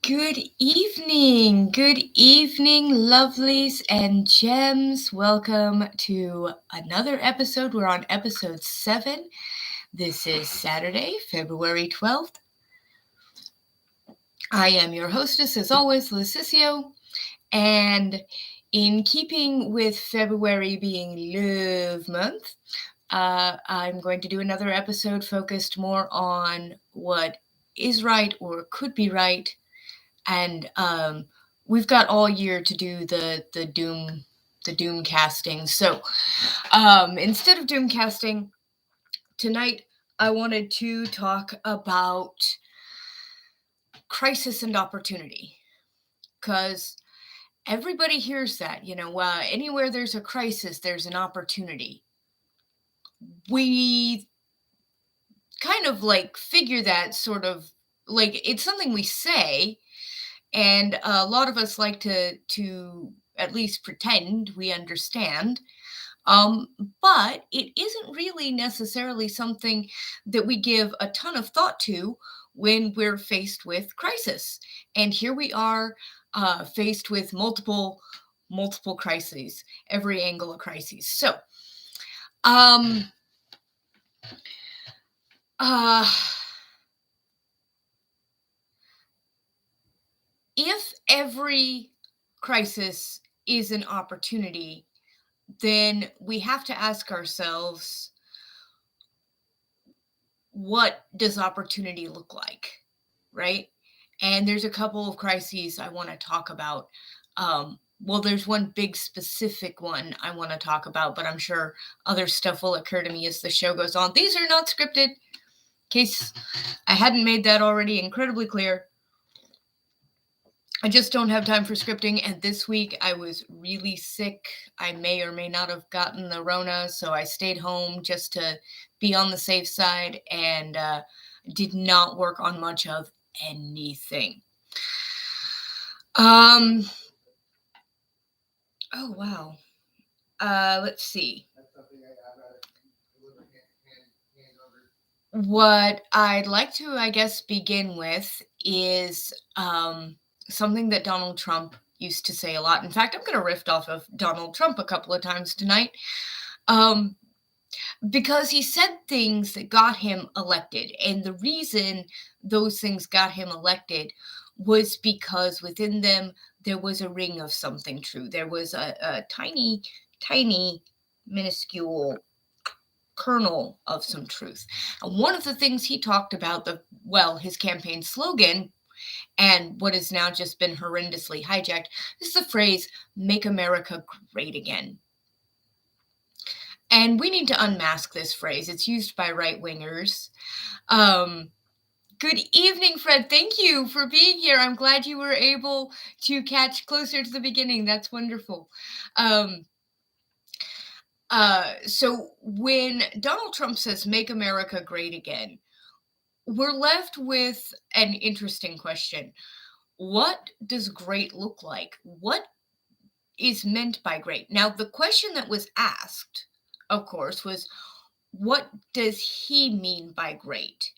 Good evening, lovelies and gems. Welcome to another episode. We're on episode 7. This is Saturday, February 12th. I am your hostess, as always, Lucicio, and in keeping with February being Love Month, I'm going to do another episode focused more on what is right or could be right. And we've got all year to do the doom casting. So instead of doom casting tonight, I wanted to talk about crisis and opportunity, because everybody hears that. Anywhere there's a crisis, there's an opportunity. We kind of figure that sort of it's something we say. And a lot of us like to at least pretend we understand. But it isn't really necessarily something that we give a ton of thought to when we're faced with crisis. And here we are, faced with multiple crises, every angle of crises. So, if every crisis is an opportunity, then we have to ask ourselves, what does opportunity look like, right? And there's a couple of crises I want to talk about. There's one big specific one I want to talk about, but I'm sure other stuff will occur to me as the show goes on. These are not scripted, in case I hadn't made that already incredibly clear. I just don't have time for scripting, and this week I was really sick. I may or may not have gotten the Rona, so I stayed home just to be on the safe side and did not work on much of anything. Oh, wow. Let's see. What I'd like to, I guess, begin with is something that Donald Trump used to say a lot. In fact, I'm going to riff off of Donald Trump a couple of times tonight, because he said things that got him elected. And the reason those things got him elected was because within them, there was a ring of something true. There was a tiny, tiny, minuscule kernel of some truth. And one of the things he talked about, his campaign slogan, and what has now just been horrendously hijacked, is the phrase, "Make America Great Again." And we need to unmask this phrase. It's used by right-wingers. Good evening, Fred. Thank you for being here. I'm glad you were able to catch closer to the beginning. That's wonderful. So when Donald Trump says, "Make America Great Again," we're left with an interesting question. What does great look like? What is meant by great? Now, the question that was asked, of course, was, what does he mean by great?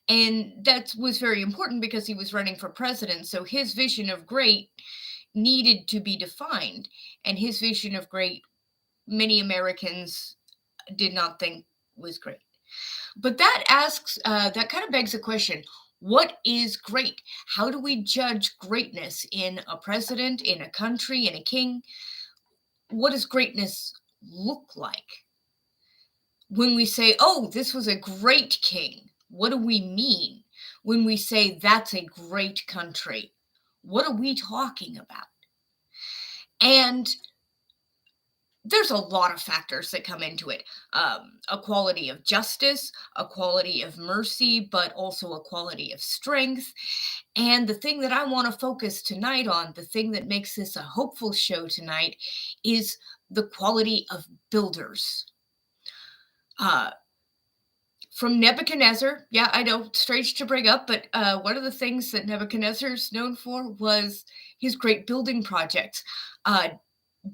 And that was very important because he was running for president. So his vision of great needed to be defined. And his vision of great, many Americans did not think was great. But that kind of begs the question, what is great? How do we judge greatness in a president, in a country, in a king? What does greatness look like? When we say, "Oh, this was a great king," what do we mean? When we say that's a great country, what are we talking about? And there's a lot of factors that come into it. A quality of justice, a quality of mercy, but also a quality of strength. And the thing that I want to focus tonight on, the thing that makes this a hopeful show tonight, is the quality of builders. From Nebuchadnezzar, yeah, I know, strange to bring up, but one of the things that Nebuchadnezzar's known for was his great building projects.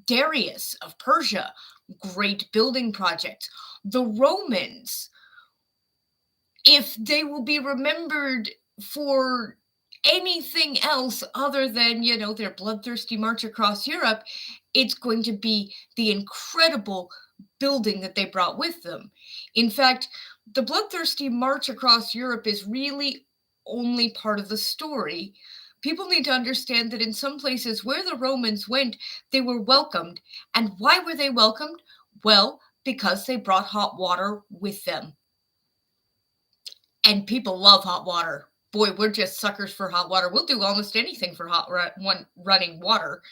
Darius of Persia, great building projects. The Romans, if they will be remembered for anything else other than, their bloodthirsty march across Europe, it's going to be the incredible building that they brought with them. In fact, the bloodthirsty march across Europe is really only part of the story. People need to understand that in some places where the Romans went, they were welcomed. And why were they welcomed? Well, because they brought hot water with them. And people love hot water. Boy, we're just suckers for hot water. We'll do almost anything for running water.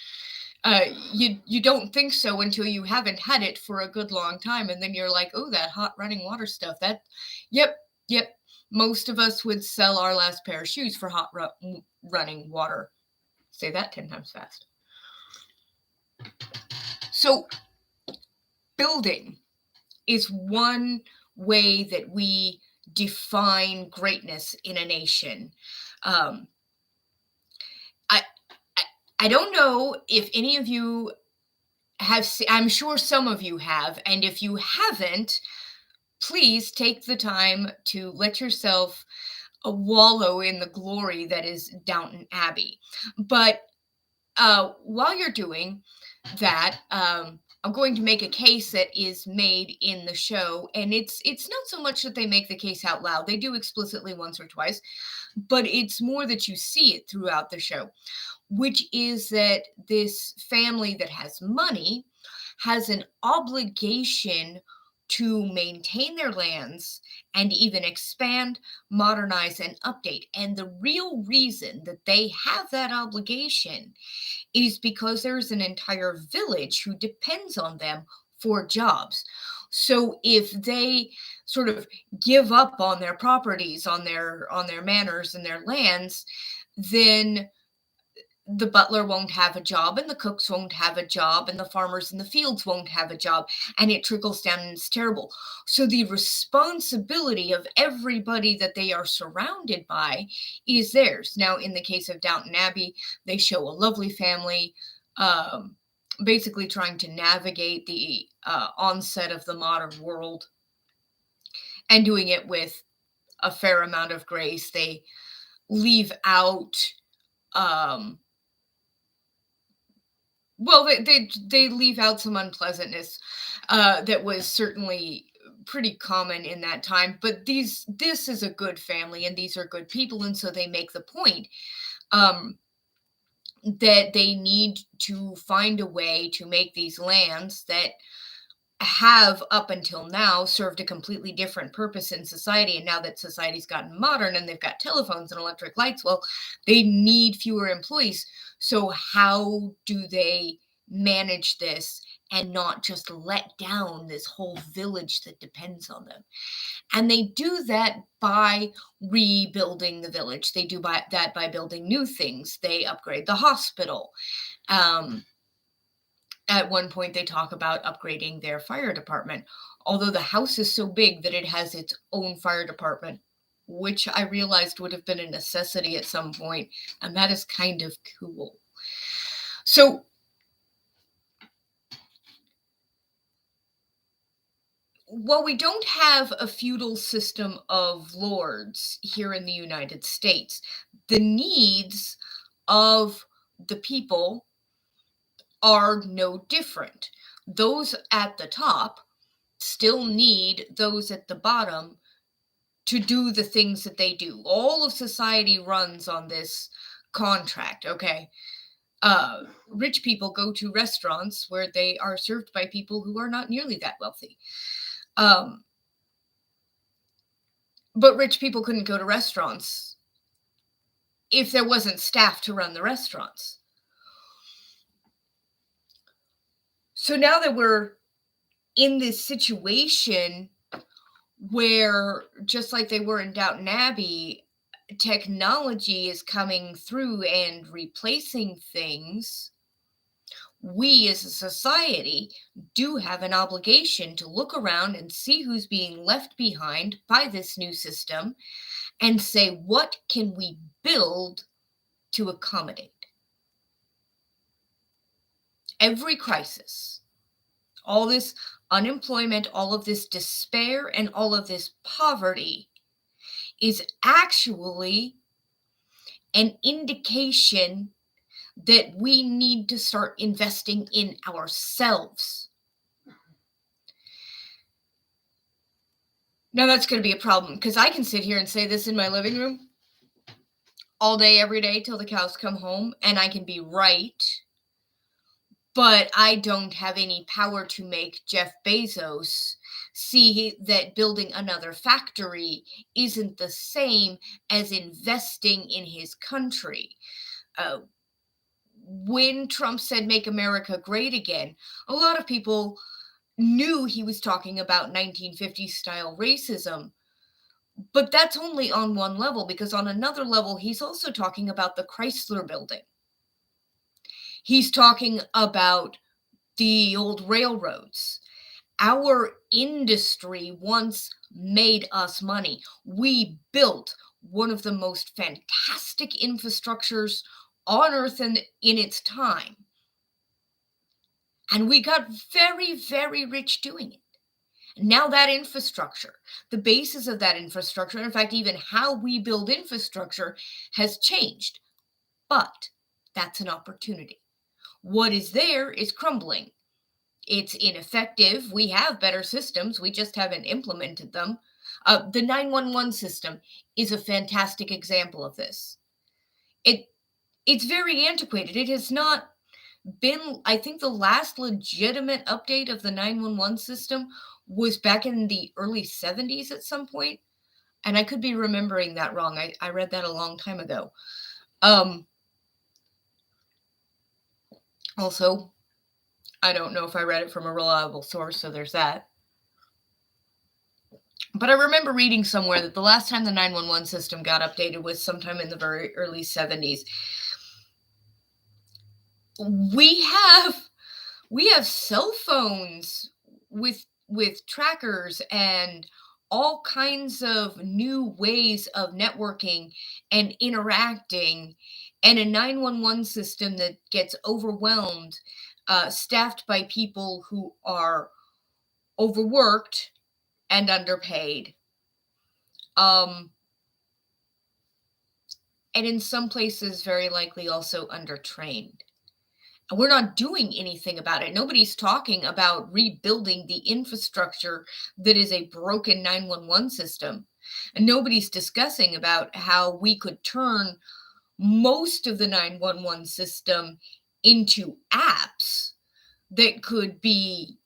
You don't think so until you haven't had it for a good long time, and then you're like, oh, that hot running water stuff. Yep, yep. Most of us would sell our last pair of shoes for hot running water. Say that 10 times fast. So, building is one way that we define greatness in a nation. Um, I, I don't know if any of you have seen, I'm sure some of you have, and if you haven't, please take the time to let yourself wallow in the glory that is Downton Abbey. But while you're doing that, I'm going to make a case that is made in the show, and it's not so much that they make the case out loud. They do explicitly once or twice, but it's more that you see it throughout the show, which is that this family that has money has an obligation to maintain their lands and even expand, modernize, and update. And the real reason that they have that obligation is because there's an entire village who depends on them for jobs. So if they sort of give up on their properties, on their manors and their lands, then the butler won't have a job, and the cooks won't have a job, and the farmers in the fields won't have a job, and it trickles down and it's terrible. So the responsibility of everybody that they are surrounded by is theirs. Now, in the case of Downton Abbey, they show a lovely family, um, basically trying to navigate the onset of the modern world and doing it with a fair amount of grace. They leave out um, well, they leave out some unpleasantness that was certainly pretty common in that time. But this is a good family, and these are good people, and so they make the point um, that they need to find a way to make these lands that have up until now served a completely different purpose in society. And now that society's gotten modern and they've got telephones and electric lights, well, they need fewer employees. So how do they manage this and not just let down this whole village that depends on them? And they do that by rebuilding the village. They do that by building new things. They upgrade the hospital. Um, at one point, they talk about upgrading their fire department, although the house is so big that it has its own fire department, which I realized would have been a necessity at some point, and that is kind of cool. So, while we don't have a feudal system of lords here in the United States, the needs of the people are no different. Those at the top still need those at the bottom to do the things that they do. All of society runs on this contract, okay? Rich people go to restaurants where they are served by people who are not nearly that wealthy. Um, but rich people couldn't go to restaurants if there wasn't staff to run the restaurants. So now that we're in this situation where, just like they were in Downton Abbey, technology is coming through and replacing things, we as a society do have an obligation to look around and see who's being left behind by this new system and say, what can we build to accommodate? Every crisis, all this unemployment, all of this despair, and all of this poverty is actually an indication that we need to start investing in ourselves. Now, that's going to be a problem because I can sit here and say this in my living room all day, every day till the cows come home, and I can be right. But I don't have any power to make Jeff Bezos see that building another factory isn't the same as investing in his country. Uh, when Trump said, "Make America Great Again," a lot of people knew he was talking about 1950s style racism. But that's only on one level, because on another level, he's also talking about the Chrysler building. He's talking about the old railroads. Our industry once made us money. We built one of the most fantastic infrastructures on earth in its time. And we got very, very rich doing it. Now that infrastructure, the basis of that infrastructure, in fact, even how we build infrastructure has changed. But that's an opportunity. What is there is crumbling. It's ineffective. We have better systems. We just haven't implemented them. The 911 system is a fantastic example of this. It's very antiquated. It has not been, I think the last legitimate update of the 911 system was back in the early 70s at some point. And I could be remembering that wrong. I read that a long time ago. Also, I don't know if I read it from a reliable source, so there's that. But I remember reading somewhere that the last time the 911 system got updated was sometime in the very early 70s. We have cell phones with trackers and all kinds of new ways of networking and interacting, and a 911 system that gets overwhelmed, staffed by people who are overworked and underpaid. And in some places, very likely also undertrained. And we're not doing anything about it. Nobody's talking about rebuilding the infrastructure that is a broken 911 system. And nobody's discussing about how we could turn most of the 911 system into apps that could be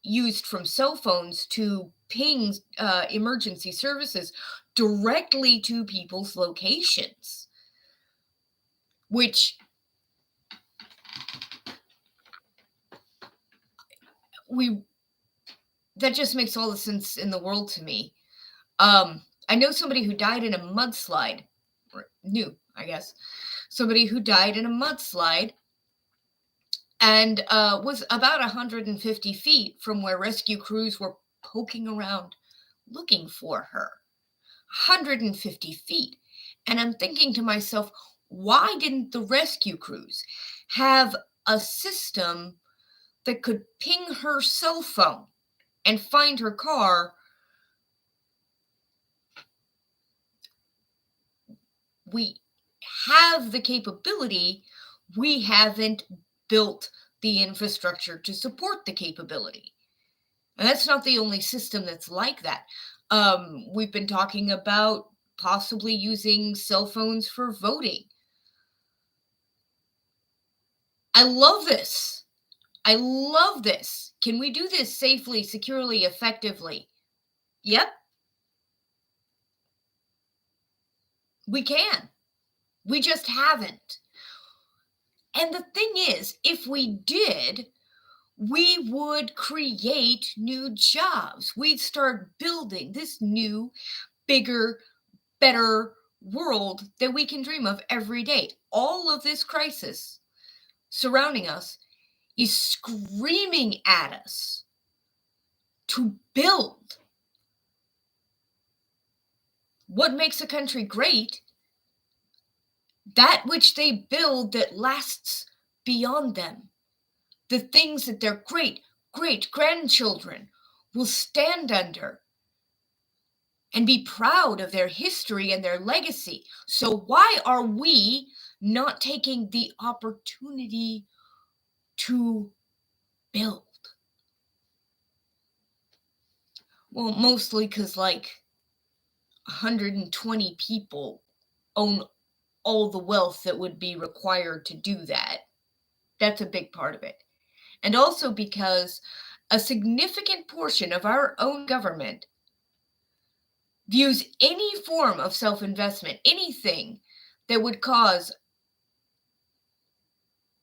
used from cell phones to ping emergency services directly to people's locations, which that just makes all the sense in the world to me. I know somebody who died in a mudslide, or knew, I guess, somebody who died in a mudslide and was about 150 feet from where rescue crews were poking around looking for her. 150 feet. And I'm thinking to myself, why didn't the rescue crews have a system that could ping her cell phone and find her car? We have the capability. We haven't built the infrastructure to support the capability. And that's not the only system that's like that. We've been talking about possibly using cell phones for voting. I love this. I love this. Can we do this safely, securely, effectively? Yep, we can. We just haven't. And the thing is, if we did, we would create new jobs. We'd start building this new, bigger, better world that we can dream of every day. All of this crisis surrounding us is screaming at us to build. What makes a country great? That which they build that lasts beyond them. The things that their great grandchildren will stand under and be proud of their history and their legacy. So why are we not taking the opportunity to build? Well, mostly because like 120 people own all the wealth that would be required to do that. That's a big part of it. And also because a significant portion of our own government views any form of self-investment, anything that would cause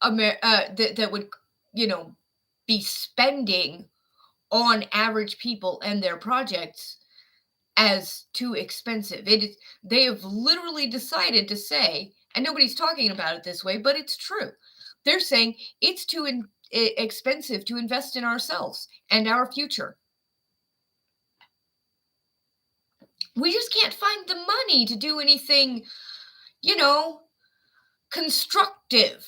that would, be spending on average people and their projects as too expensive. They have literally decided to say, and nobody's talking about it this way, but it's true. They're saying it's too expensive to invest in ourselves and our future. We just can't find the money to do anything, constructive.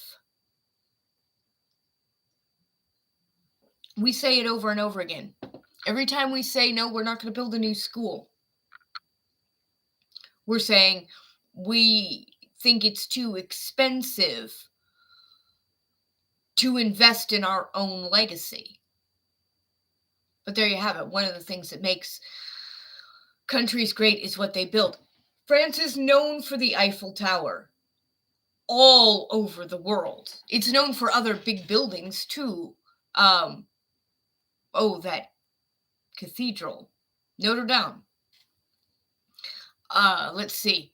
We say it over and over again. Every time we say, no, we're not going to build a new school, we're saying we think it's too expensive to invest in our own legacy. But there you have it. One of the things that makes countries great is what they build. France is known for the Eiffel Tower all over the world. It's known for other big buildings too. That cathedral, Notre Dame. Let's see.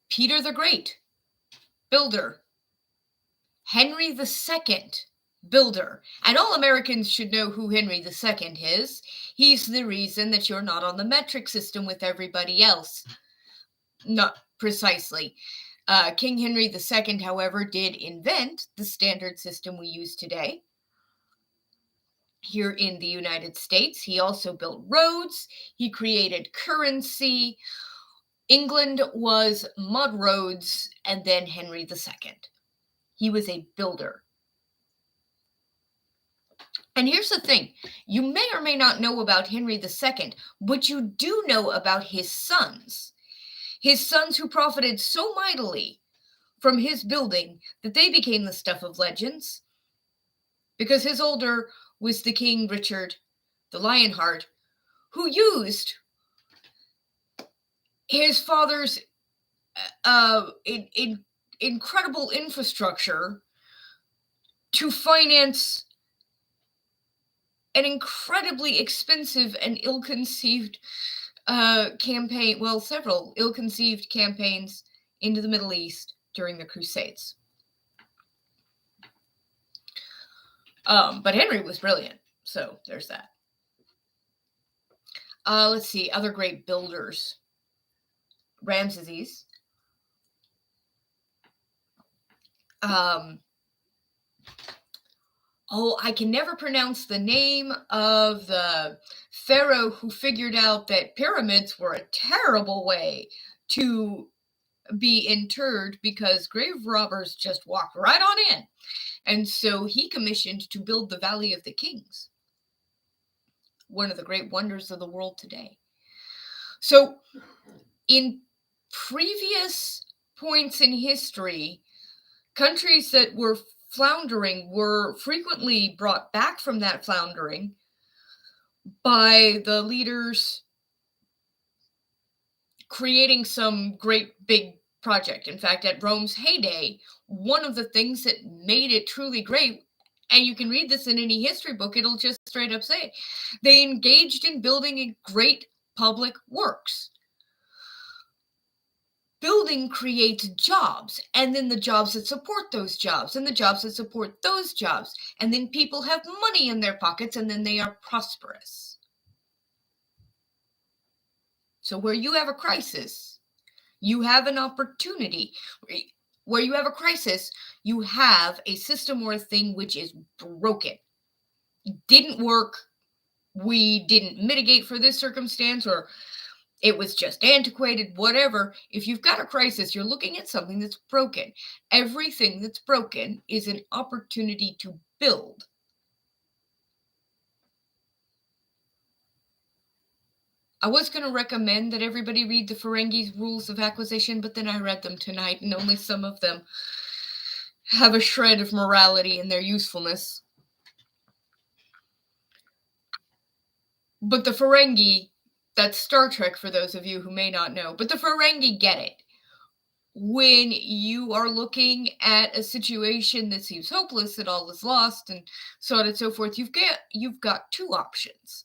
Peter the Great, builder. Henry II, builder. And all Americans should know who Henry II is. He's the reason that you're not on the metric system with everybody else. Not precisely. King Henry II, however, did invent the standard system we use today here in the United States. He also built roads. He created currency. England was mud roads, and then Henry II. He was a builder. And here's the thing. You may or may not know about Henry II, but you do know about his sons. His sons who profited so mightily from his building that they became the stuff of legends. Because his older was the King Richard the Lionheart, who used his father's incredible infrastructure to finance an incredibly expensive and ill-conceived campaign, well, several ill-conceived campaigns into the Middle East during the Crusades. But Henry was brilliant, so there's that. Let's see, other great builders. Ramses. I can never pronounce the name of the pharaoh who figured out that pyramids were a terrible way to be interred because grave robbers just walked right on in. And so he commissioned to build the Valley of the Kings, one of the great wonders of the world today. So in previous points in history, countries that were floundering were frequently brought back from that floundering by the leaders creating some great big project. In fact, at Rome's heyday, one of the things that made it truly great, and you can read this in any history book, it'll just straight up say it, they engaged in building a great public works. Building creates jobs, and then the jobs that support those jobs, and the jobs that support those jobs, and then people have money in their pockets, and then they are prosperous. So where you have a crisis, you have an opportunity. Where you have a crisis, you have a system or a thing which is broken. Didn't work. We didn't mitigate for this circumstance, or it was just antiquated, whatever. If you've got a crisis, you're looking at something that's broken. Everything that's broken is an opportunity to build. I was going to recommend that everybody read the Ferengi's Rules of Acquisition, but then I read them tonight, and only some of them have a shred of morality in their usefulness. But the Ferengi, that's Star Trek for those of you who may not know, but the Ferengi get it. When you are looking at a situation that seems hopeless, that all is lost, and so on and so forth, you've got two options.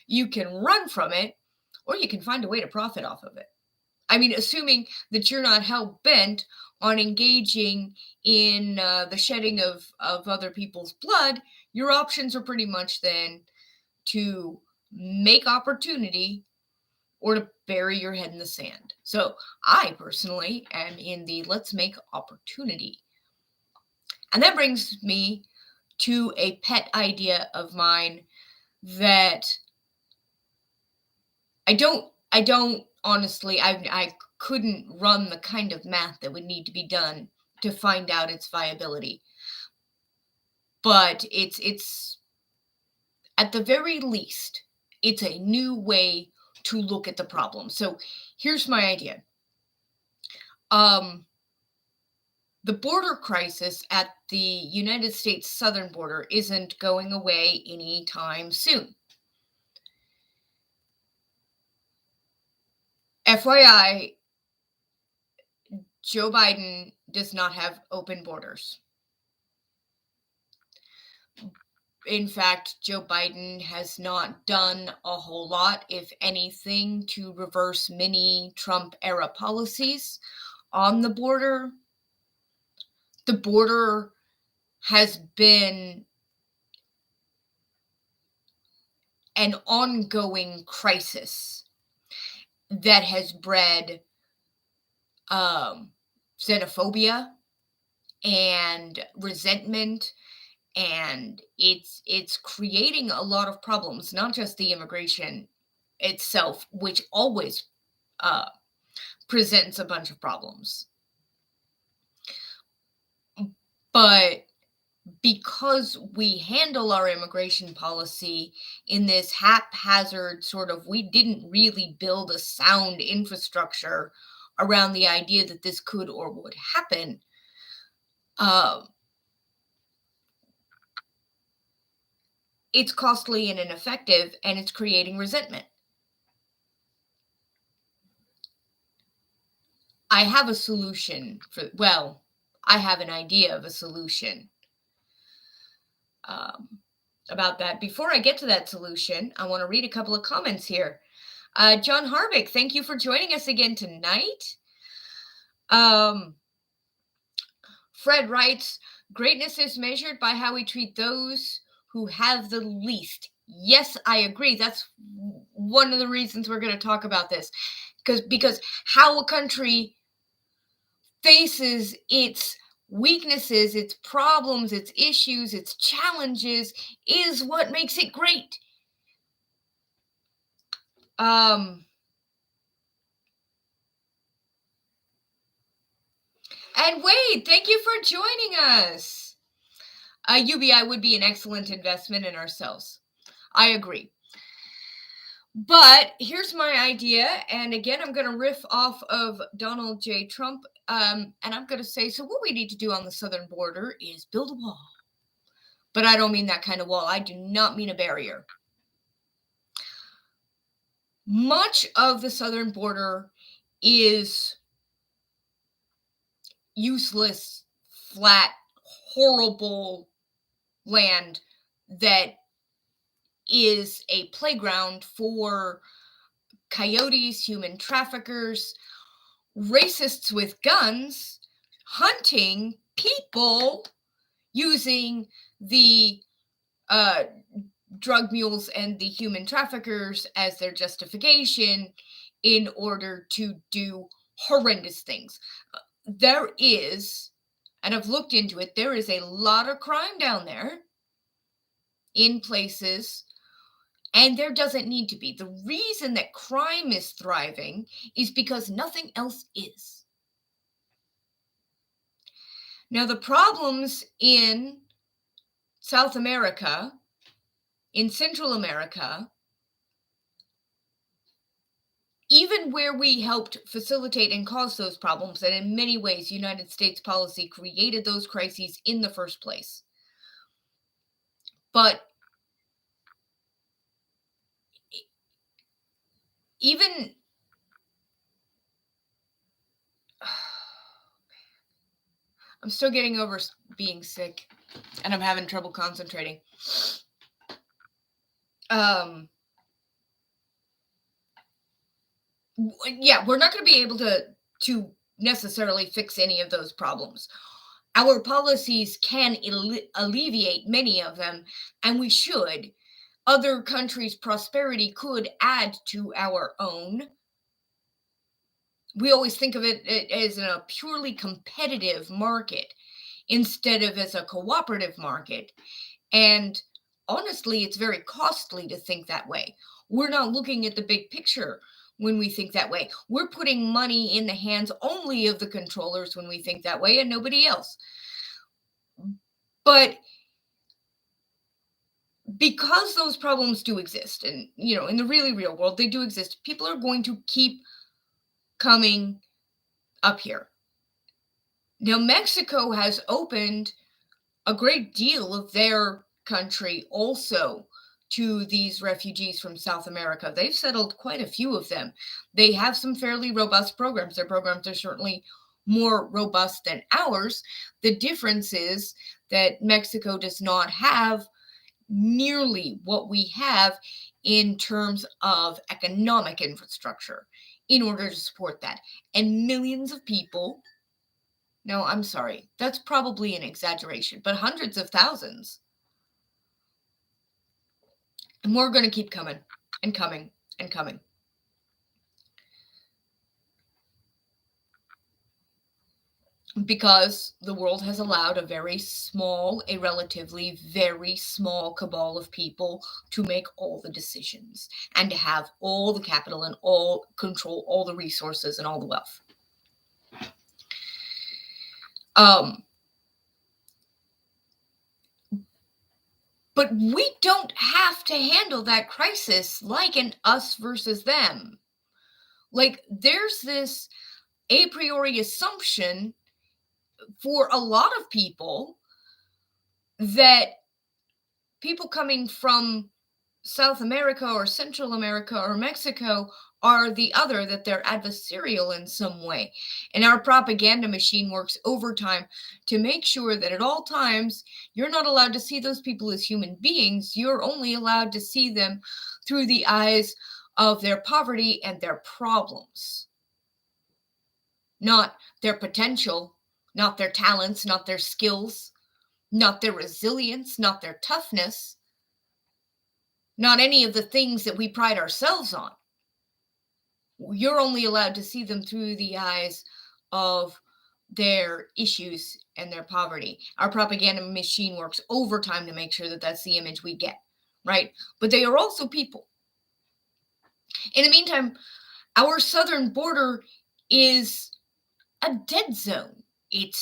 You can run from it, or you can find a way to profit off of it. I mean, assuming that you're not hell bent on engaging in the shedding of other people's blood, your options are pretty much then to make opportunity or to bury your head in the sand. So I personally am in the let's make opportunity. And that brings me to a pet idea of mine that I don't honestly, I couldn't run the kind of math that would need to be done to find out its viability. But it's at the very least, it's a new way to look at the problem. So here's my idea. Um, the border crisis at the United States southern border isn't going away anytime soon. FYI, Joe Biden does not have open borders. In fact, Joe Biden has not done a whole lot, if anything, to reverse many Trump era policies on the border. The border has been an ongoing crisis that has bred xenophobia and resentment, and it's creating a lot of problems, not just the immigration itself, which always presents a bunch of problems, but because we handle our immigration policy in this haphazard sort of, we didn't really build a sound infrastructure around the idea that this could or would happen. It's costly and ineffective, and it's creating resentment. I have a solution I have an idea of a solution about that. Before I get to that solution, I want to read a couple of comments here. John Harvick, thank you for joining us again tonight. Fred writes, greatness is measured by how we treat those who have the least. Yes, I agree. That's one of the reasons we're going to talk about this. Because how a country faces its weaknesses, its problems, its issues, its challenges is what makes it great. And Wade, thank you for joining us. UBI would be an excellent investment in ourselves. I agree. But here's my idea. And again, I'm going to riff off of Donald J. Trump. And I'm going to say, so what we need to do on the southern border is build a wall. But I don't mean that kind of wall. I do not mean a barrier. Much of the southern border is useless, flat, horrible land that is a playground for coyotes, human traffickers, racists with guns, hunting people using the drug mules and the human traffickers as their justification in order to do horrendous things. There is, and I've looked into it, there is a lot of crime down there in places, and there doesn't need to be. The reason that crime is thriving is because nothing else is. Now, the problems in South America, in Central America, even where we helped facilitate and cause those problems, and in many ways, United States policy created those crises in the first place. But even I'm still getting over being sick, and I'm having trouble concentrating. Um, yeah, we're not going to be able to necessarily fix any of those problems. Our policies can alleviate many of them, and we should. Other countries' prosperity could add to our own. We always think of it as a purely competitive market instead of as a cooperative market. And honestly, it's very costly to think that way. We're not looking at the big picture when we think that way. We're putting money in the hands only of the controllers when we think that way and nobody else. But because those problems do exist, and in the really real world they do exist, people are going to keep coming up here. Now Mexico has opened a great deal of their country also to these refugees from South America. They've settled quite a few of them. They have some fairly robust programs. Their programs are certainly more robust than ours. The difference is that Mexico does not have nearly what we have in terms of economic infrastructure in order to support that. And millions of people, no, I'm sorry, that's probably an exaggeration, but hundreds of thousands. And we're going to keep coming and coming and coming. Because the world has allowed a relatively very small cabal of people to make all the decisions and to have all the capital and all control, all the resources and all the wealth. But we don't have to handle that crisis like an us versus them. Like, there's this a priori assumption for a lot of people that people coming from South America or Central America or Mexico are the other, that they're adversarial in some way. And our propaganda machine works overtime to make sure that at all times you're not allowed to see those people as human beings. You're only allowed to see them through the eyes of their poverty and their problems, not their potential, not their talents, not their skills, not their resilience, not their toughness, not any of the things that we pride ourselves on. You're only allowed to see them through the eyes of their issues and their poverty. Our propaganda machine works overtime to make sure that that's the image we get, right? But they are also people. In the meantime, our southern border is a dead zone. It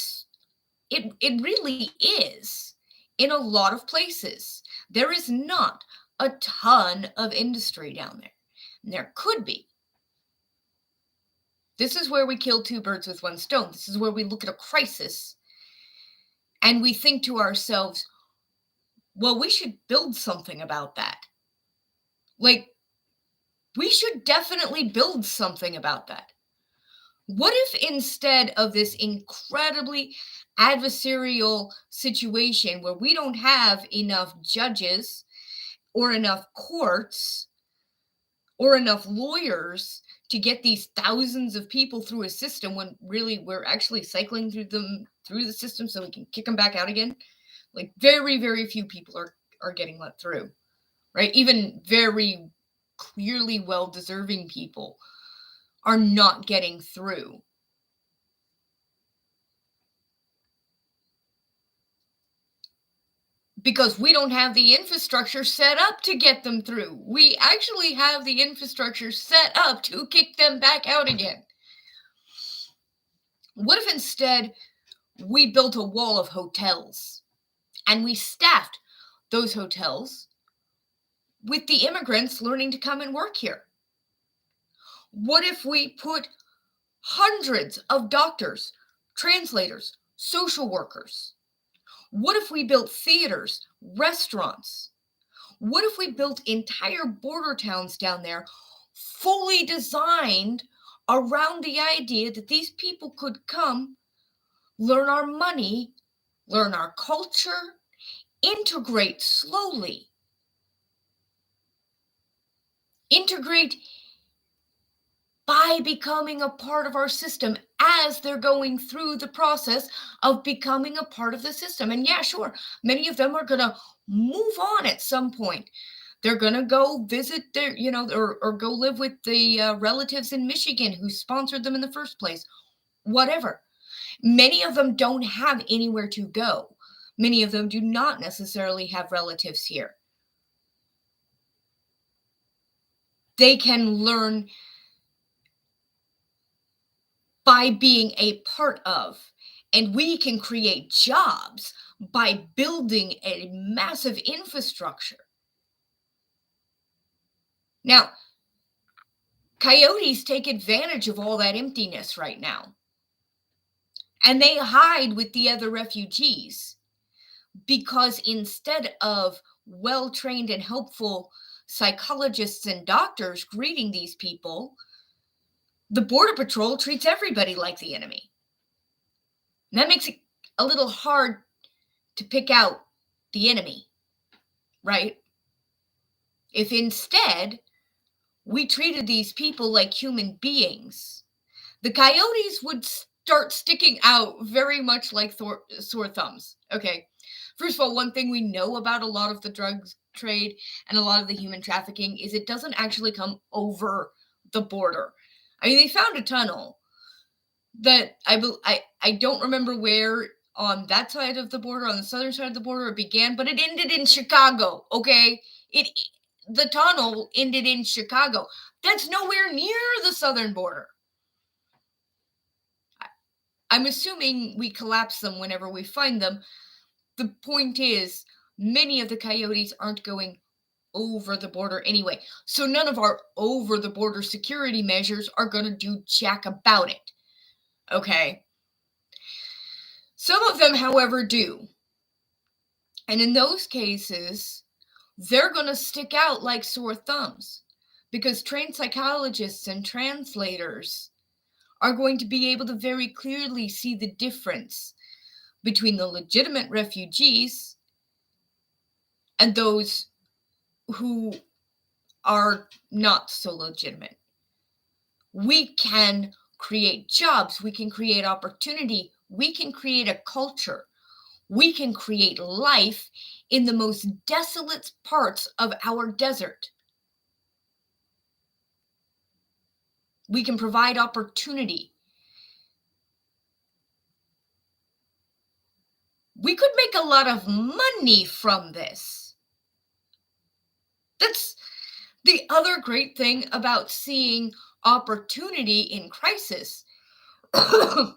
really is in a lot of places. There is not a ton of industry down there. And there could be. This is where we kill two birds with one stone. This is where we look at a crisis and we think to ourselves, well, we should build something about that. Like, we should definitely build something about that. What if instead of this incredibly adversarial situation where we don't have enough judges or enough courts or enough lawyers to get these thousands of people through a system, when really we're actually cycling through the system so we can kick them back out again? Like, very, very few people are getting let through, right? Even very clearly well-deserving people are not getting through. Because we don't have the infrastructure set up to get them through. We actually have the infrastructure set up to kick them back out again. What if instead we built a wall of hotels and we staffed those hotels with the immigrants learning to come and work here? What if we put hundreds of doctors, translators, social workers? What if we built theaters, restaurants? What if we built entire border towns down there fully designed around the idea that these people could come, learn our money, learn our culture, integrate slowly, integrate by becoming a part of our system as they're going through the process of becoming a part of the system. And yeah, sure, many of them are going to move on at some point. They're going to go visit their, or go live with the relatives in Michigan who sponsored them in the first place, whatever. Many of them don't have anywhere to go. Many of them do not necessarily have relatives here. They can learn by being a part of, and we can create jobs by building a massive infrastructure. Now, coyotes take advantage of all that emptiness right now, and they hide with the other refugees because instead of well-trained and helpful psychologists and doctors greeting these people, the Border Patrol treats everybody like the enemy. And that makes it a little hard to pick out the enemy, right? If instead we treated these people like human beings, the coyotes would start sticking out very much like sore thumbs. Okay. First of all, one thing we know about a lot of the drugs trade and a lot of the human trafficking is it doesn't actually come over the border. I mean, they found a tunnel that I don't remember where on that side of the border, on the southern side of the border it began, but it ended in Chicago, okay? The tunnel ended in Chicago. That's nowhere near the southern border. I'm assuming we collapse them whenever we find them. The point is, many of the coyotes aren't going over the border anyway. So none of our over the border security measures are going to do jack about it. Okay. Some of them, however, do. And in those cases, they're going to stick out like sore thumbs because trained psychologists and translators are going to be able to very clearly see the difference between the legitimate refugees and those who are not so legitimate. We can create jobs, we can create opportunity, we can create a culture, we can create life in the most desolate parts of our desert. We can provide opportunity. We could make a lot of money from this. That's the other great thing about seeing opportunity in crisis. The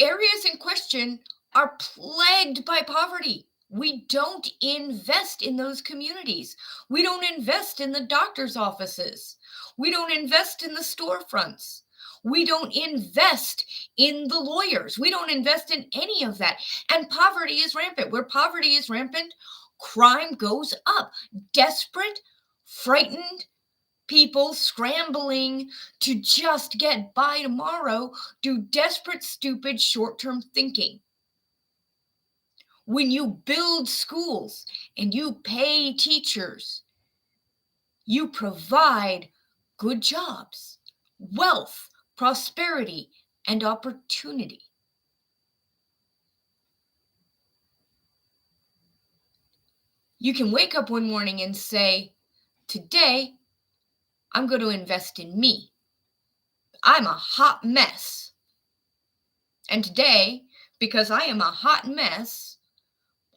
areas in question are plagued by poverty. We don't invest in those communities. We don't invest in the doctor's offices. We don't invest in the storefronts. We don't invest in the lawyers. We don't invest in any of that. And poverty is rampant. Where poverty is rampant, crime goes up. Desperate, frightened people scrambling to just get by tomorrow do desperate, stupid, short-term thinking. When you build schools and you pay teachers, you provide good jobs, wealth, prosperity, and opportunity. You can wake up one morning and say, today, I'm going to invest in me. I'm a hot mess. And today, because I am a hot mess,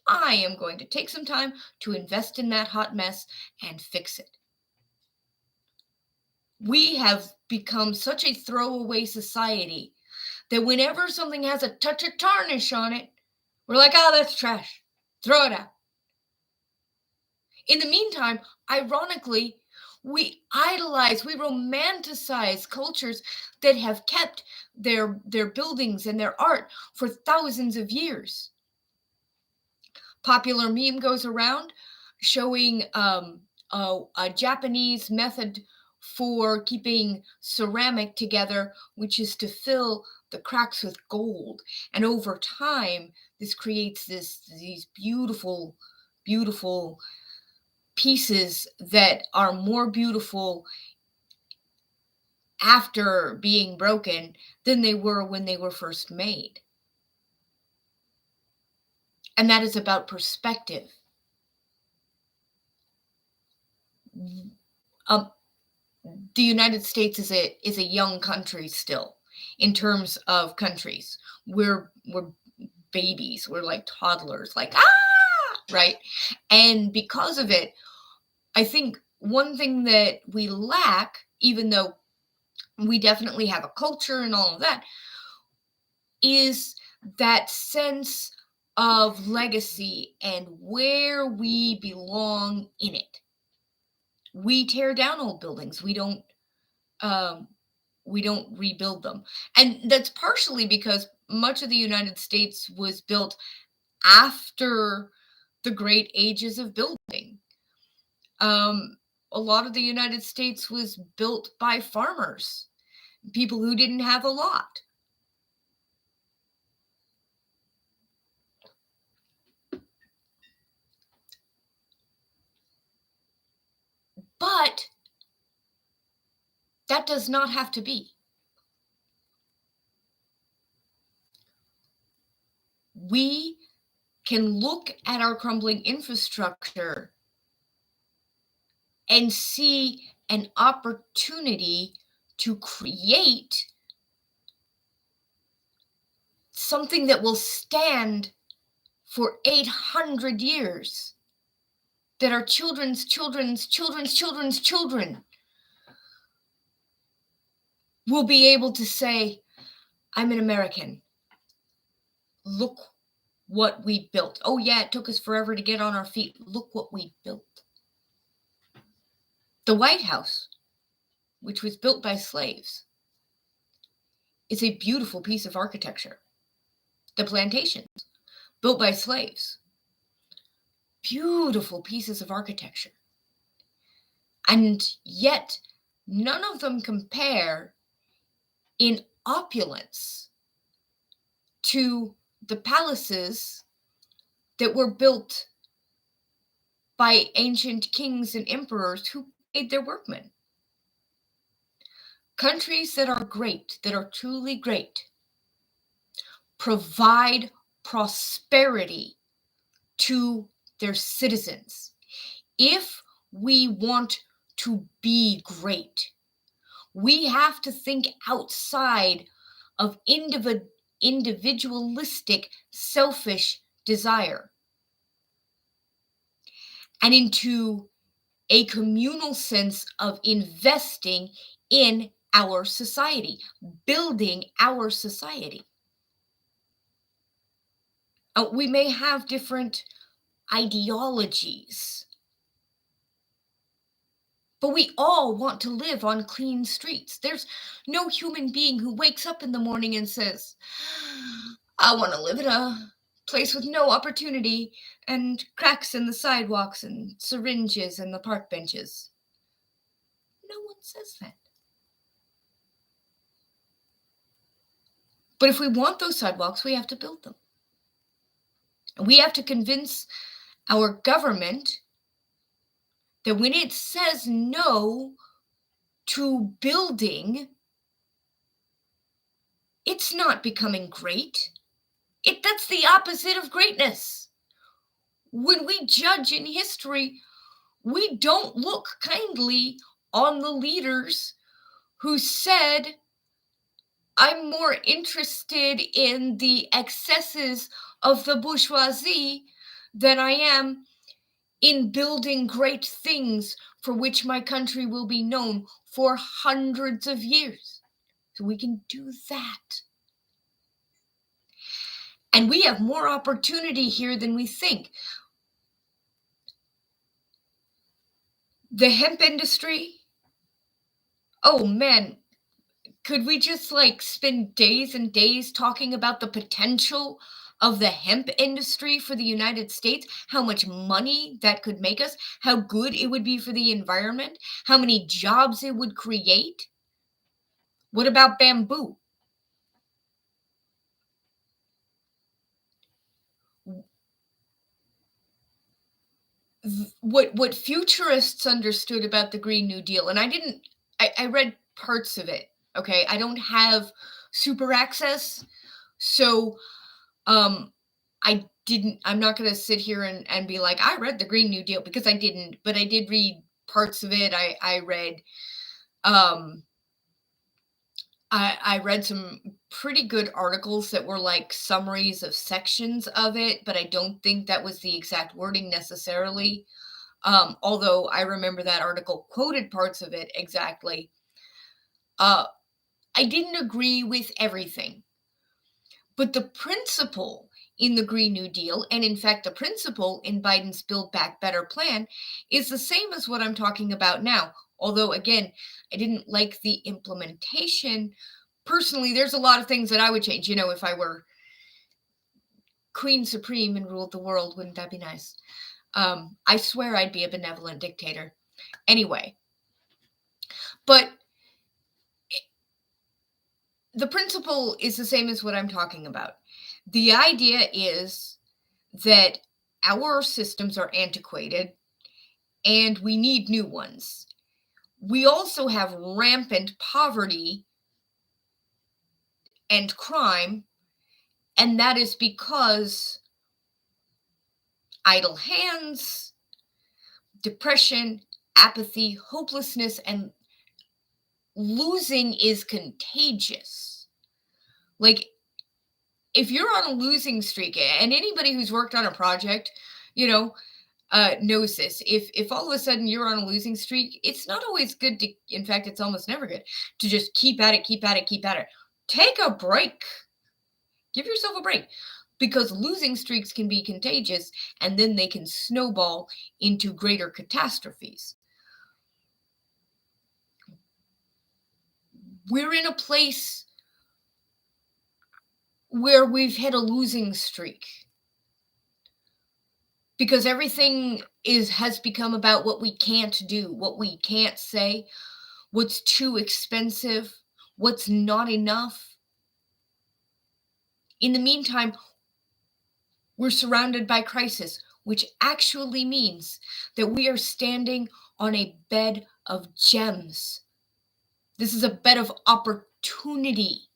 I am going to take some time to invest in that hot mess and fix it. We have become such a throwaway society that whenever something has a touch of tarnish on it, we're like, oh, that's trash. Throw it out. In the meantime, ironically, We idolize, we romanticize cultures that have kept their buildings and their art for thousands of years. Popular meme goes around showing a Japanese method for keeping ceramic together, which is to fill the cracks with gold. And over time, this creates these beautiful, beautiful pieces that are more beautiful after being broken than they were when they were first made. And that is about perspective. Um, the United States is a young country still in terms of countries. We're babies. We're like toddlers, like right? And because of it, I think one thing that we lack, even though we definitely have a culture and all of that, is that sense of legacy and where we belong in it. We tear down old buildings. Um, we don't rebuild them, and that's partially because much of the United States was built after the great ages of building. Um, a lot of the United States was built by farmers, people who didn't have a lot. But that does not have to be. We can look at our crumbling infrastructure and see an opportunity to create something that will stand for 800 years, that our children's children's children's children's children will be able to say, I'm an American. Look what we built. Oh, yeah, it took us forever to get on our feet. Look what we built. The White House, which was built by slaves, is a beautiful piece of architecture. The plantations, built by slaves, beautiful pieces of architecture. And yet, none of them compare in opulence to the palaces that were built by ancient kings and emperors who paid their workmen. Countries that are great, that are truly great, provide prosperity to their citizens. If we want to be great, we have to think outside of individualistic, selfish desire and into a communal sense of investing in our society, building our society. We may have different ideologies, but we all want to live on clean streets. There's no human being who wakes up in the morning and says, I want to live in a place with no opportunity and cracks in the sidewalks and syringes in the park benches. No one says that. But if we want those sidewalks, we have to build them. We have to convince our government that when it says no to building, it's not becoming great. That's the opposite of greatness. When we judge in history, we don't look kindly on the leaders who said, I'm more interested in the excesses of the bourgeoisie than I am in building great things for which my country will be known for hundreds of years. So we can do that. And we have more opportunity here than we think. The hemp industry Oh man, could we just like spend days and days talking about the potential of the hemp industry for the United States? How much money that could make us? How good it would be for the environment? How many jobs it would create? What about bamboo? What futurists understood about the Green New Deal, and I read parts of it. Okay, I don't have super access, so I'm not going to sit here and be like, I read the Green New Deal, because I didn't, but I did read parts of it. I read, um, I read some pretty good articles that were like summaries of sections of it, but I don't think that was the exact wording necessarily. Although I remember that article quoted parts of it exactly. Uh, I didn't agree with everything. But the principle in the Green New Deal, and in fact, the principle in Biden's Build Back Better plan, is the same as what I'm talking about now. Although, again, I didn't like the implementation. Personally, there's a lot of things that I would change. If I were Queen Supreme and ruled the world, wouldn't that be nice? I swear I'd be a benevolent dictator. Anyway, but the principle is the same as what I'm talking about. The idea is that our systems are antiquated and we need new ones. We also have rampant poverty and crime, and that is because idle hands, depression, apathy, hopelessness, and losing is contagious. Like, if you're on a losing streak, and anybody who's worked on a project, you know, knows this. If all of a sudden you're on a losing streak, it's not always good to. In fact, it's almost never good to just keep at it, keep at it, keep at it. Take a break. Give yourself a break, because losing streaks can be contagious, and then they can snowball into greater catastrophes. We're in a place where we've hit a losing streak, because everything has become about what we can't do, what we can't say, what's too expensive, what's not enough. In the meantime, we're surrounded by crisis, which actually means that we are standing on a bed of gems. This is a bed of opportunity.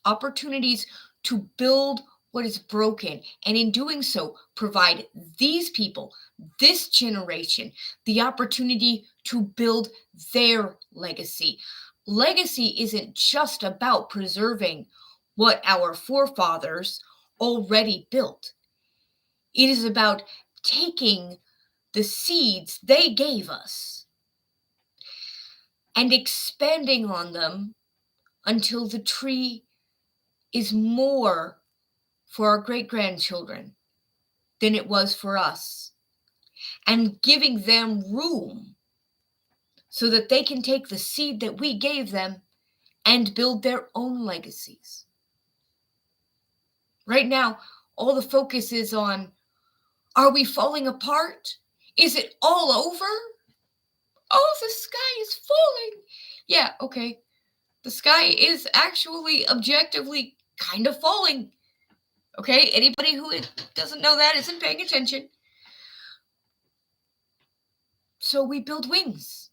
Opportunities to build what is broken, and in doing so, provide these people, this generation, the opportunity to build their legacy. Legacy isn't just about preserving what our forefathers already built, it is about taking the seeds they gave us and expanding on them until the tree is more for our great grandchildren than it was for us, and giving them room so that they can take the seed that we gave them and build their own legacies. Right now, all the focus is on, are we falling apart? Is it all over? Oh, the sky is falling. Yeah, okay. The sky is actually objectively kind of falling. Okay, anybody who doesn't know that isn't paying attention. So we build wings.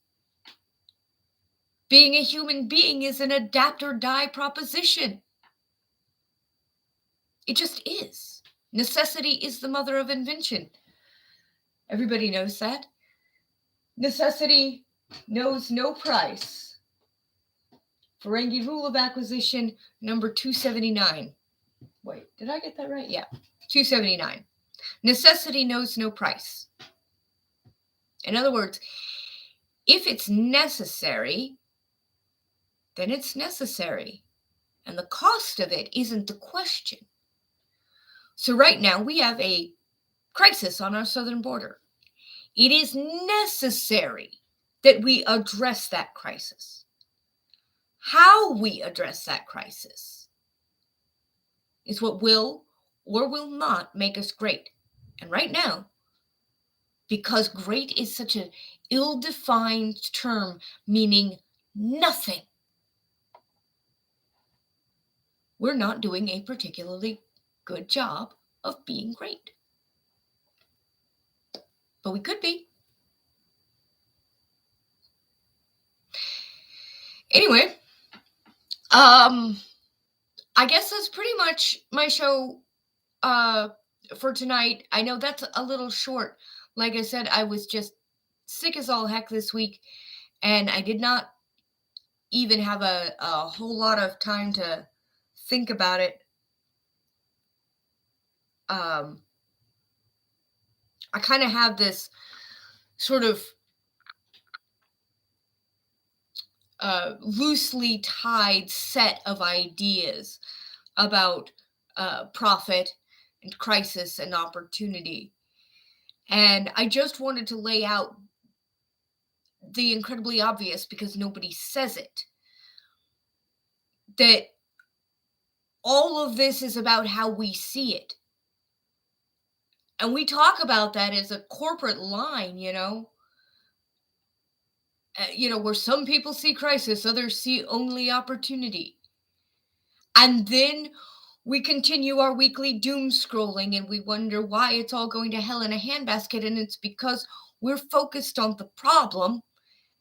Being a human being is an adapt or die proposition. It just is. Necessity is the mother of invention. Everybody knows that. Necessity knows no price. Ferengi Rule of Acquisition number 279. Wait, did I get that right? Yeah, 279. Necessity knows no price. In other words, if it's necessary, then it's necessary. And the cost of it isn't the question. So right now we have a crisis on our southern border. It is necessary that we address that crisis. How we address that crisis is what will or will not make us great. And right now, because great is such an ill-defined term meaning nothing, we're not doing a particularly good job of being great. But we could be. Anyway, I guess that's pretty much my show uh for tonight. I know that's a little short. Like I said, I was just sick as all heck this week, and I did not even have a whole lot of time to think about it. I kind of have this sort of loosely tied set of ideas about profit and crisis and opportunity. And I just wanted to lay out the incredibly obvious, because nobody says it, that all of this is about how we see it. And we talk about that as a corporate line, where some people see crisis, others see only opportunity. And then we continue our weekly doom scrolling and we wonder why it's all going to hell in a handbasket. And it's because we're focused on the problem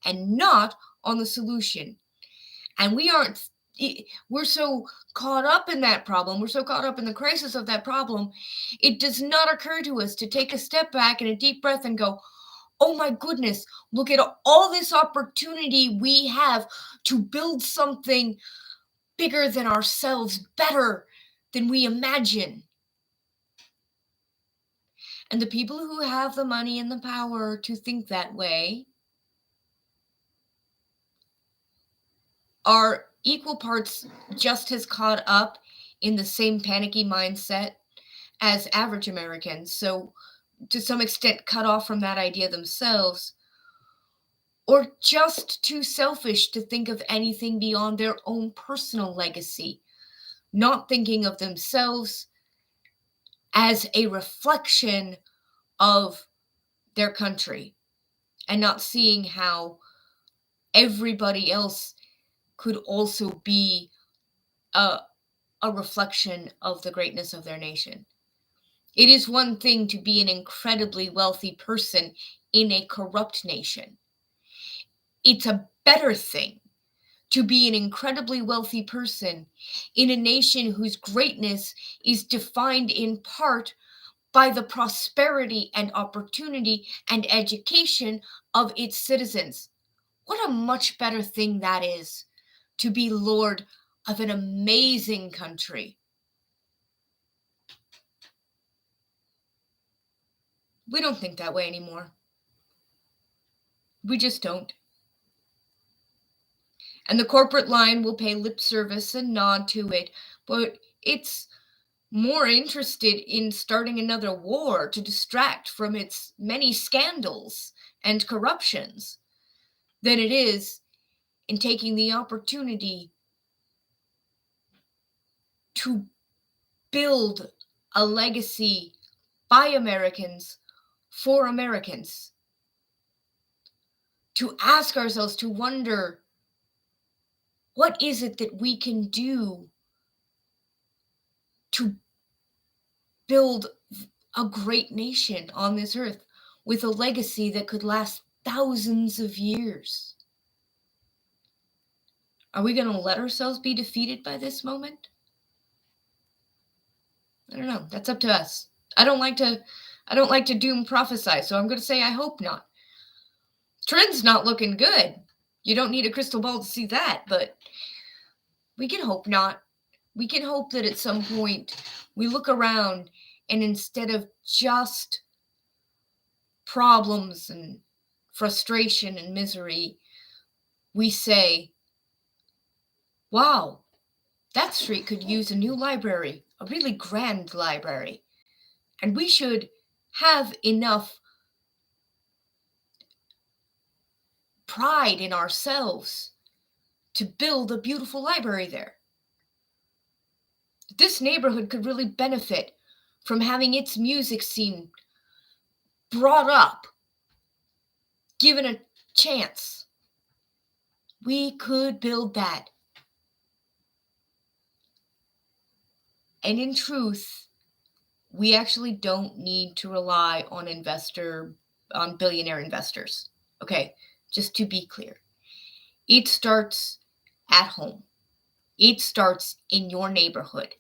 and not on the solution. And we're so caught up in that problem. We're so caught up in the crisis of that problem. It does not occur to us to take a step back and a deep breath and go, oh my goodness, look at all this opportunity we have to build something bigger than ourselves, better than we imagine. And the people who have the money and the power to think that way are equal parts just as caught up in the same panicky mindset as average Americans. So, to some extent, cut off from that idea themselves, or just too selfish to think of anything beyond their own personal legacy, not thinking of themselves as a reflection of their country, and not seeing how everybody else could also be a reflection of the greatness of their nation. It is one thing to be an incredibly wealthy person in a corrupt nation. It's a better thing to be an incredibly wealthy person in a nation whose greatness is defined in part by the prosperity and opportunity and education of its citizens. What a much better thing that is, to be lord of an amazing country. We don't think that way anymore. We just don't. And the corporate line will pay lip service and nod to it, but it's more interested in starting another war to distract from its many scandals and corruptions than it is in taking the opportunity to build a legacy by Americans for Americans. To ask ourselves, to wonder, what is it that we can do to build a great nation on this earth with a legacy that could last thousands of years? Are we going to let ourselves be defeated by this moment? I don't know. That's up to us. I don't like to doom prophesy, so I'm going to say I hope not. Trend's not looking good. You don't need a crystal ball to see that, but we can hope not. We can hope that at some point we look around and instead of just problems and frustration and misery, we say, wow, that street could use a new library, a really grand library. And we should have enough pride in ourselves to build a beautiful library there. This neighborhood could really benefit from having its music scene brought up, given a chance. We could build that. And in truth, we actually don't need to rely on billionaire investors. Okay, just to be clear. It starts at home. It starts in your neighborhood.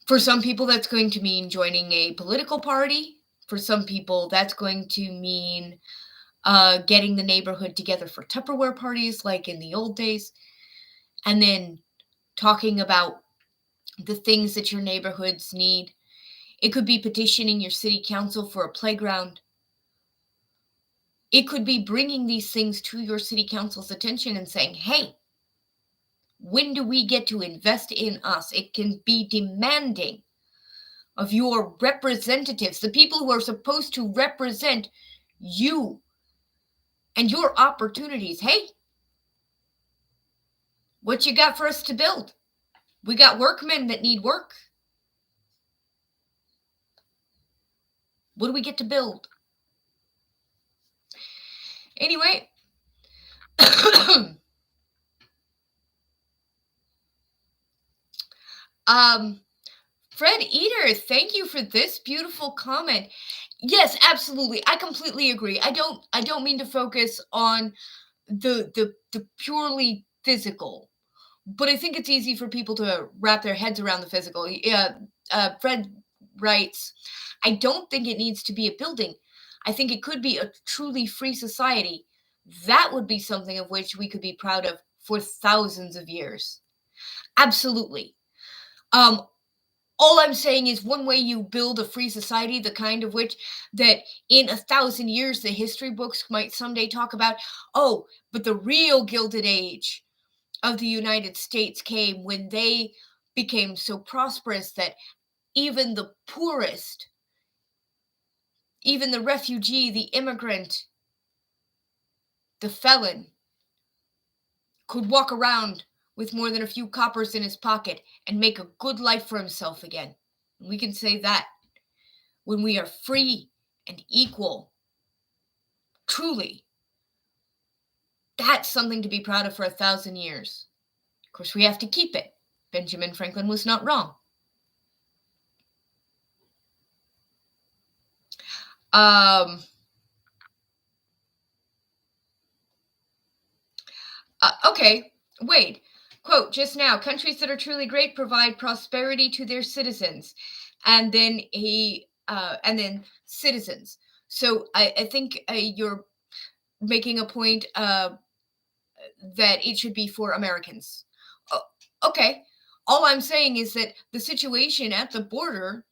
For some people, that's going to mean joining a political party. For some people, that's going to mean getting the neighborhood together for Tupperware parties like in the old days. And then talking about the things that your neighborhoods need. It could be petitioning your city council for a playground. It could be bringing these things to your city council's attention and saying, hey, when do we get to invest in us? It can be demanding of your representatives, the people who are supposed to represent you and your opportunities. Hey, what you got for us to build? We got workmen that need work. What do we get to build? Anyway, Fred Eater, thank you for this beautiful comment. Yes, absolutely. I completely agree. I don't mean to focus on the purely physical, but I think it's easy for people to wrap their heads around the physical. Yeah, Fred writes, I don't think it needs to be a building. I think it could be a truly free society. That would be something of which we could be proud of for thousands of years. Absolutely. All I'm saying is one way you build a free society, the kind of which that in 1,000 years, the history books might someday talk about, oh, but the real Gilded Age of the United States came when they became so prosperous that even the poorest, even the refugee, the immigrant, the felon, could walk around with more than a few coppers in his pocket and make a good life for himself again. We can say that when we are free and equal, truly, that's something to be proud of for 1,000 years. Of course, we have to keep it. Benjamin Franklin was not wrong. Okay, wait. Quote, just now, countries that are truly great provide prosperity to their citizens. And then citizens. So I think you're making a point that it should be for Americans. Okay. All I'm saying is that the situation at the border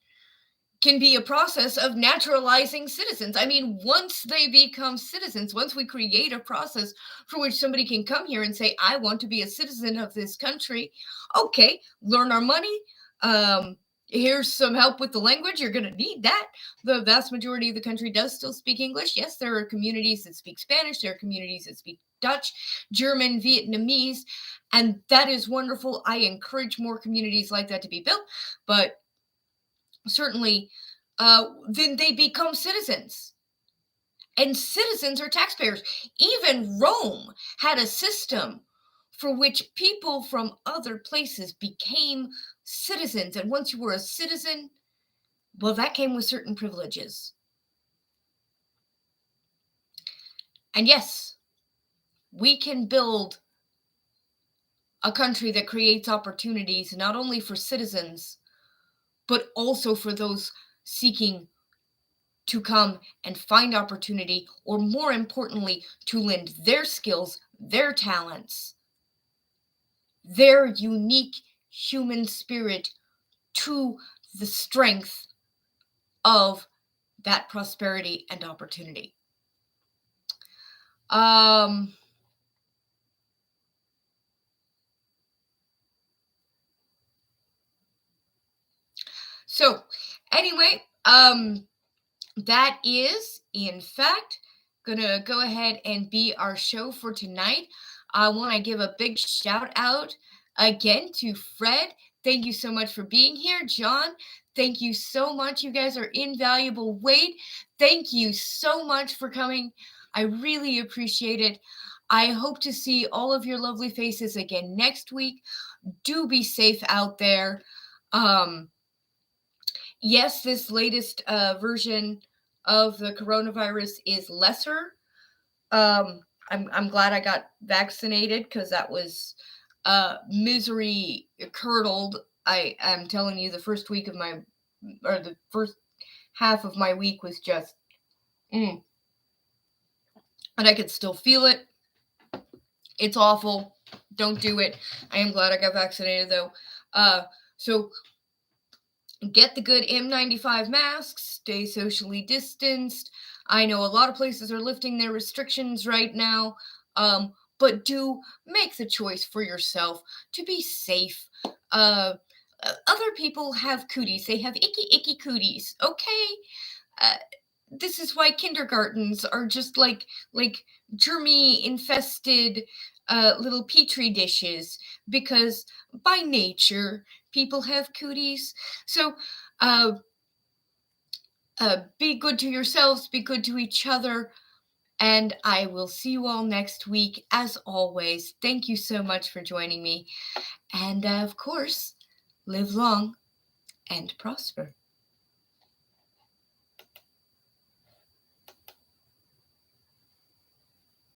can be a process of naturalizing citizens. I mean, once they become citizens, once we create a process for which somebody can come here and say, I want to be a citizen of this country, okay, learn our money. Here's some help with the language. You're going to need that. The vast majority of the country does still speak English. Yes, there are communities that speak Spanish. There are communities that speak Dutch, German, Vietnamese, and that is wonderful. I encourage more communities like that to be built, but certainly, then they become citizens. And citizens are taxpayers. Even Rome had a system for which people from other places became citizens. And once you were a citizen, well, that came with certain privileges. And yes, we can build a country that creates opportunities not only for citizens, but also for those seeking to come and find opportunity, or more importantly, to lend their skills, their talents, their unique human spirit to the strength of that prosperity and opportunity. So anyway, that is in fact, gonna go ahead and be our show for tonight. I want to give a big shout out again to Fred. Thank you so much for being here. John, thank you so much. You guys are invaluable. Wade, thank you so much for coming. I really appreciate it. I hope to see all of your lovely faces again next week. Do be safe out there. Um, yes, this latest version of the coronavirus is lesser. I'm glad I got vaccinated because that was misery curdled. I am telling you, the first week of my or the first half of my week was just, and I could still feel it. It's awful. Don't do it. I am glad I got vaccinated though. So get the good N95 masks, stay socially distanced. I know a lot of places are lifting their restrictions right now, but do make the choice for yourself to be safe. Other people have cooties. They have icky cooties. Okay, uh, this is why kindergartens are just like germy infested little petri dishes, because by nature people have cooties. So uh, be good to yourselves, be good to each other, and I will see you all next week. As always, thank you so much for joining me, and of course, live long and prosper.